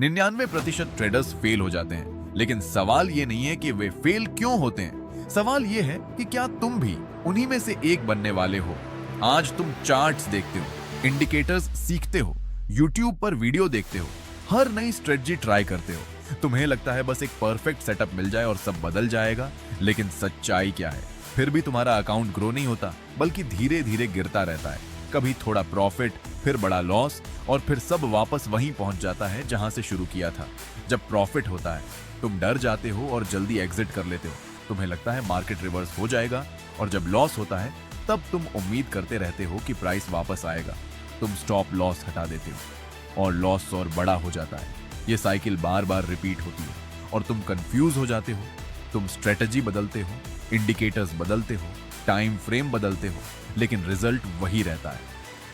99% traders fail हो जाते हैं, लेकिन सवाल ये नहीं है कि वे फेल क्यों होते हैं। सवाल ये है कि क्या तुम भी उन्हीं में से एक बनने वाले हो। आज तुम चार्ट्स देखते हो, इंडिकेटर्स सीखते हो, यूट्यूब पर वीडियो देखते हो, हर नई स्ट्रेटजी ट्राई करते हो। तुम्हें लगता है बस एक परफेक्ट सेटअप मिल जाए और सब बदल जाएगा, लेकिन सच्चाई क्या है? फिर भी तुम्हारा अकाउंट ग्रो नहीं होता, बल्कि धीरे धीरे गिरता रहता है। कभी थोड़ा प्रॉफिट, फिर बड़ा लॉस, और फिर सब वापस वहीं पहुंच जाता है जहां से शुरू किया था। जब प्रॉफिट होता है तुम डर जाते हो और जल्दी एग्जिट कर लेते हो। तुम्हें लगता है मार्केट रिवर्स हो जाएगा, और जब लॉस होता है तब तुम उम्मीद करते रहते हो कि प्राइस वापस आएगा। तुम स्टॉप लॉस हटा देते हो और लॉस और बड़ा हो जाता है। ये साइकिल बार बार रिपीट होती है और तुम कंफ्यूज हो जाते हो। तुम स्ट्रेटजी बदलते हो, इंडिकेटर्स बदलते हो, टाइम फ्रेम बदलते हो, लेकिन रिजल्ट वही रहता है।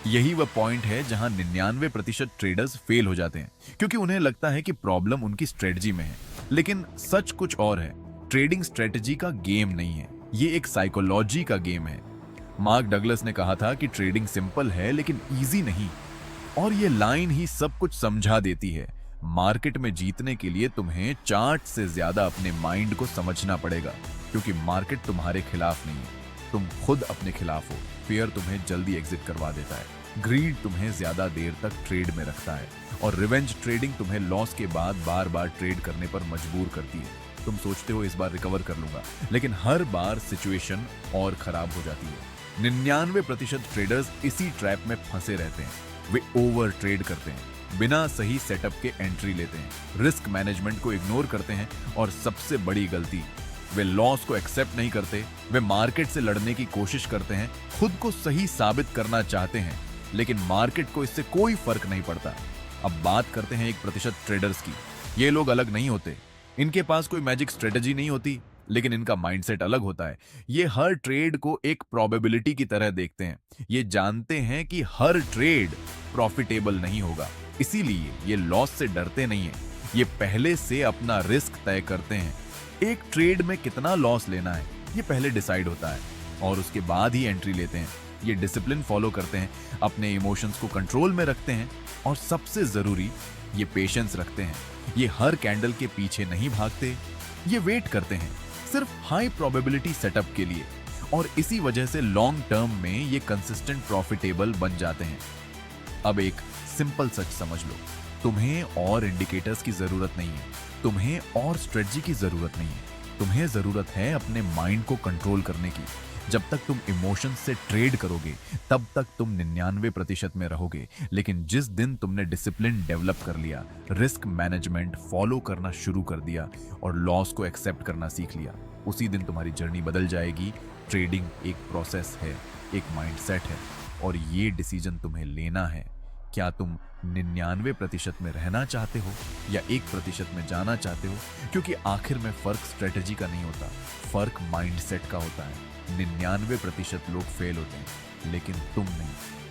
यही वह पॉइंट है जहां 99% ट्रेडर्स फेल हो जाते हैं, क्योंकि उन्हें लगता है कि प्रॉब्लम उनकी स्ट्रेटजी में है। लेकिन सच कुछ और है। ट्रेडिंग स्ट्रेटजी का गेम नहीं है, ये एक साइकोलॉजी का गेम है। मार्क डगलस ने कहा था कि ट्रेडिंग सिंपल है लेकिन इजी नहीं, और ये लाइन ही सब कुछ समझा देती है। मार्केट में जीतने के लिए तुम्हें चार्ट से ज्यादा अपने माइंड को समझना पड़ेगा, क्योंकि मार्केट तुम्हारे खिलाफ नहीं है, तुम खुद अपने खिलाफ हो। फियर तुम्हें जल्दी एग्जिट करवा देता है, ग्रीड तुम्हें ज्यादा देर तक ट्रेड में रखता है, और रिवेंज ट्रेडिंग तुम्हें लॉस के बाद बार बार ट्रेड करने पर मजबूर करती है। तुम सोचते हो इस बार रिकवर कर लूंगा, लेकिन हर बार सिचुएशन और खराब हो जाती है। 99% ट्रेडर्स इसी ट्रैप में फंसे रहते हैं। वे ओवर ट्रेड करते हैं, बिना सही सेटअप के एंट्री लेते हैं, रिस्क मैनेजमेंट को इग्नोर करते हैं, और सबसे बड़ी गलती, वे लॉस को एक्सेप्ट नहीं करते। वे मार्केट से लड़ने की कोशिश करते हैं, खुद को सही साबित करना चाहते हैं, लेकिन मार्केट को इससे कोई फर्क नहीं पड़ता। अब बात करते हैं 1% ट्रेडर्स की। ये लोग अलग नहीं होते, इनके पास कोई मैजिक स्ट्रेटजी नहीं होती, लेकिन इनका माइंडसेट अलग होता है। ये हर ट्रेड को एक प्रोबेबिलिटी की तरह देखते हैं। ये जानते हैं कि हर ट्रेड प्रॉफिटेबल नहीं होगा, इसीलिए ये लॉस से डरते नहीं हैं। ये पहले से अपना रिस्क तय करते हैं। एक ट्रेड में कितना लॉस लेना है ये पहले डिसाइड होता है, और उसके बाद ही एंट्री लेते हैं। ये डिसिप्लिन फॉलो करते हैं, अपने इमोशंस को कंट्रोल में रखते हैं, और सबसे जरूरी, ये पेशेंस रखते हैं। ये हर कैंडल के पीछे नहीं भागते, ये वेट करते हैं सिर्फ हाई प्रोबेबिलिटी सेटअप के लिए, और इसी वजह से लॉन्ग टर्म में ये कंसिस्टेंट प्रॉफिटेबल बन जाते हैं। अब एक सिंपल सच समझ लो, तुम्हें और इंडिकेटर्स की जरूरत नहीं है, तुम्हें और स्ट्रेटजी की जरूरत नहीं है। तुम्हें जरूरत है अपने माइंड को कंट्रोल करने की। जब तक तुम इमोशंस से ट्रेड करोगे तब तक तुम 99% में रहोगे, लेकिन जिस दिन तुमने डिसिप्लिन डेवलप कर लिया, रिस्क मैनेजमेंट फॉलो करना शुरू कर दिया, और लॉस को एक्सेप्ट करना सीख लिया, उसी दिन तुम्हारी जर्नी बदल जाएगी। ट्रेडिंग एक प्रोसेस है, एक माइंडसेट है, और ये डिसीजन तुम्हें लेना है। क्या तुम 99% में रहना चाहते हो या 1% में जाना चाहते हो? क्योंकि आखिर में फर्क स्ट्रेटजी का नहीं होता, फर्क माइंडसेट का होता है। 99% लोग फेल होते हैं, लेकिन तुम नहीं।